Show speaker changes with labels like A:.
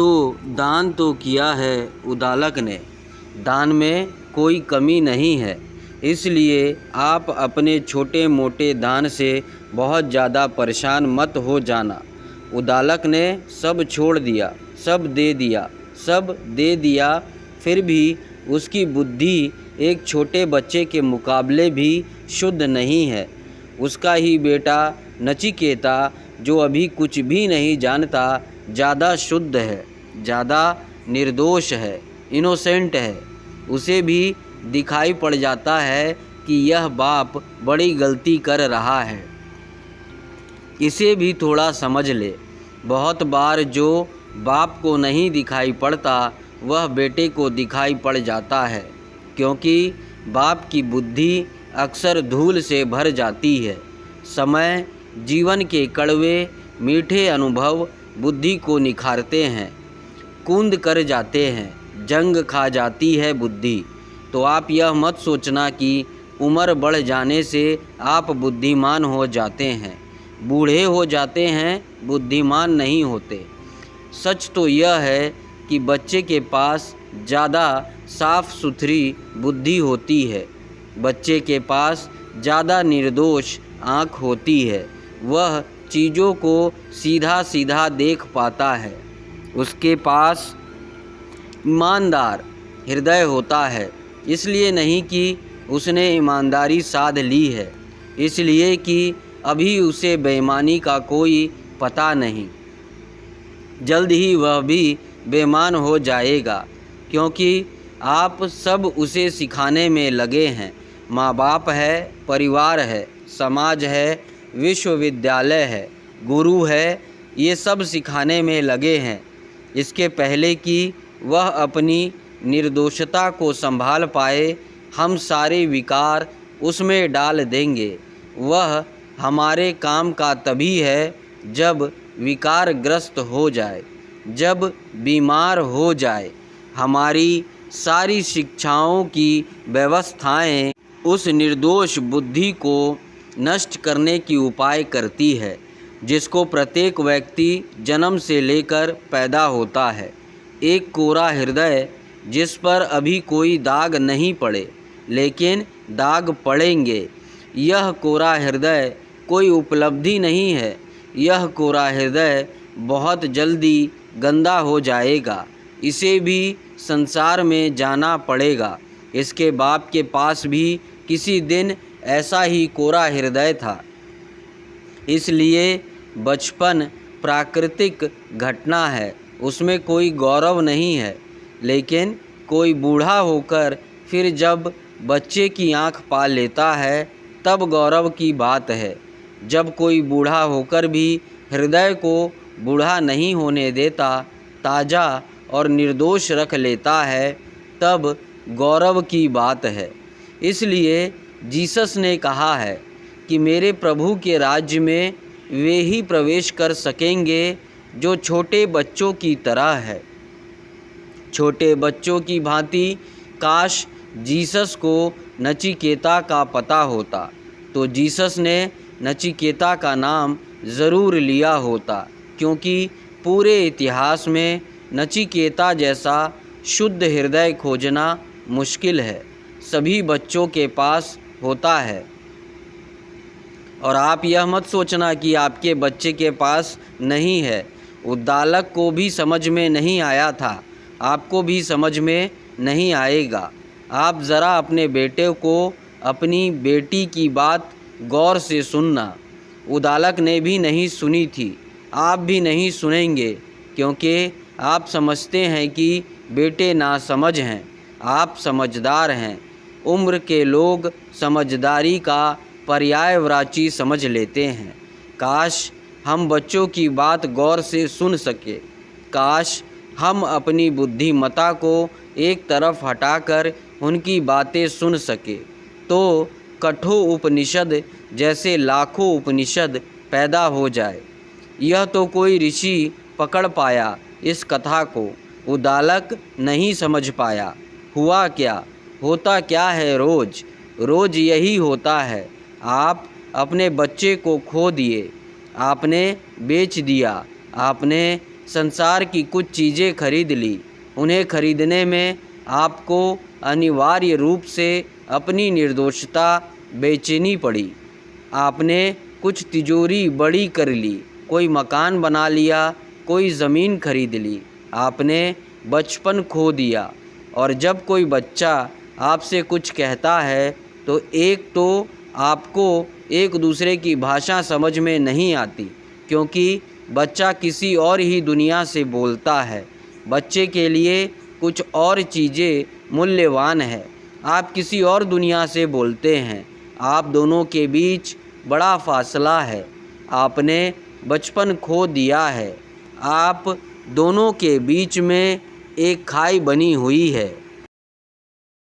A: दान तो किया है उदालक ने, दान में कोई कमी नहीं है, इसलिए आप अपने छोटे मोटे दान से बहुत ज़्यादा परेशान मत हो जाना। उदालक ने सब छोड़ दिया, सब दे दिया, फिर भी उसकी बुद्धि एक छोटे बच्चे के मुकाबले भी शुद्ध नहीं है। उसका ही बेटा नचिकेता, जो अभी कुछ भी नहीं जानता, ज़्यादा शुद्ध है, ज़्यादा निर्दोष है, इनोसेंट है। उसे भी दिखाई पड़ जाता है कि यह बाप बड़ी गलती कर रहा है, इसे भी थोड़ा समझ ले। बहुत बार जो बाप को नहीं दिखाई पड़ता वह बेटे को दिखाई पड़ जाता है, क्योंकि बाप की बुद्धि अक्सर धूल से भर जाती है। समय, जीवन के कड़वे मीठे अनुभव बुद्धि को निखारते हैं, कूंद कर जाते हैं, जंग खा जाती है बुद्धि। तो आप यह मत सोचना कि उम्र बढ़ जाने से आप बुद्धिमान हो जाते हैं। बूढ़े हो जाते हैं, बुद्धिमान नहीं होते। सच तो यह है कि बच्चे के पास ज़्यादा साफ सुथरी बुद्धि होती है, बच्चे के पास ज़्यादा निर्दोष आँख होती है, वह चीज़ों को सीधा सीधा देख पाता है। उसके पास ईमानदार हृदय होता है, इसलिए नहीं कि उसने ईमानदारी साध ली है, इसलिए कि अभी उसे बेईमानी का कोई पता नहीं। जल्द ही वह भी बेईमान हो जाएगा, क्योंकि आप सब उसे सिखाने में लगे हैं। माँ बाप है, परिवार है, समाज है, विश्वविद्यालय है, गुरु है, ये सब सिखाने में लगे हैं। इसके पहले कि वह अपनी निर्दोषता को संभाल पाए, हम सारे विकार उसमें डाल देंगे। वह हमारे काम का तभी है जब विकारग्रस्त हो जाए, जब बीमार हो जाए। हमारी सारी शिक्षाओं की व्यवस्थाएं उस निर्दोष बुद्धि को नष्ट करने की उपाय करती है, जिसको प्रत्येक व्यक्ति जन्म से लेकर पैदा होता है। एक कोरा हृदय जिस पर अभी कोई दाग नहीं पड़े, लेकिन दाग पड़ेंगे। यह कोरा हृदय कोई उपलब्धि नहीं है, यह कोरा हृदय बहुत जल्दी गंदा हो जाएगा। इसे भी संसार में जाना पड़ेगा। इसके बाप के पास भी किसी दिन ऐसा ही कोरा हृदय था, इसलिए बचपन प्राकृतिक घटना है, उसमें कोई गौरव नहीं है। लेकिन कोई बूढ़ा होकर फिर जब बच्चे की आँख पा लेता है, तब गौरव की बात है। जब कोई बूढ़ा होकर भी हृदय को बूढ़ा नहीं होने देता, ताज़ा और निर्दोष रख लेता है, तब गौरव की बात है। इसलिए जीसस ने कहा है कि मेरे प्रभु के राज्य में वे ही प्रवेश कर सकेंगे जो छोटे बच्चों की तरह है। छोटे बच्चों की भांति काश जीसस को नचिकेता का पता होता, तो जीसस ने नचिकेता का नाम ज़रूर लिया होता, क्योंकि पूरे इतिहास में नचिकेता जैसा शुद्ध हृदय खोजना मुश्किल है। सभी बच्चों के पास होता है। और आप यह मत सोचना कि आपके बच्चे के पास नहीं है। उद्दालक को भी समझ में नहीं आया था, आपको भी समझ में नहीं आएगा। आप ज़रा अपने बेटे को, अपनी बेटी की बात गौर से सुनना। उद्दालक ने भी नहीं सुनी थी, आप भी नहीं सुनेंगे, क्योंकि आप समझते हैं कि बेटे नासमझ हैं, आप समझदार हैं। उम्र के लोग समझदारी का पर्यायवाची समझ लेते हैं। काश हम बच्चों की बात गौर से सुन सके। काश हम अपनी बुद्धिमत्ता को एक तरफ हटाकर उनकी बातें सुन सके, तो कठोर उपनिषद जैसे लाखों उपनिषद पैदा हो जाए। यह तो कोई ऋषि पकड़ पाया इस कथा को, उद्दालक नहीं समझ पाया। हुआ क्या, होता क्या है, रोज़ रोज़ यही होता है। आप अपने बच्चे को खो दिए, आपने बेच दिया, आपने संसार की कुछ चीज़ें खरीद ली। उन्हें खरीदने में आपको अनिवार्य रूप से अपनी निर्दोषता बेचनी पड़ी। आपने कुछ तिजोरी बड़ी कर ली, कोई मकान बना लिया, कोई ज़मीन खरीद ली। आपने बचपन खो दिया। और जब कोई बच्चा आपसे कुछ कहता है तो एक तो आपको एक दूसरे की भाषा समझ में नहीं आती, क्योंकि बच्चा किसी और ही दुनिया से बोलता है। बच्चे के लिए कुछ और चीज़ें मूल्यवान है। आप किसी और दुनिया से बोलते हैं। आप दोनों के बीच बड़ा फासला है। आपने बचपन खो दिया है। आप दोनों के बीच में एक खाई बनी हुई है।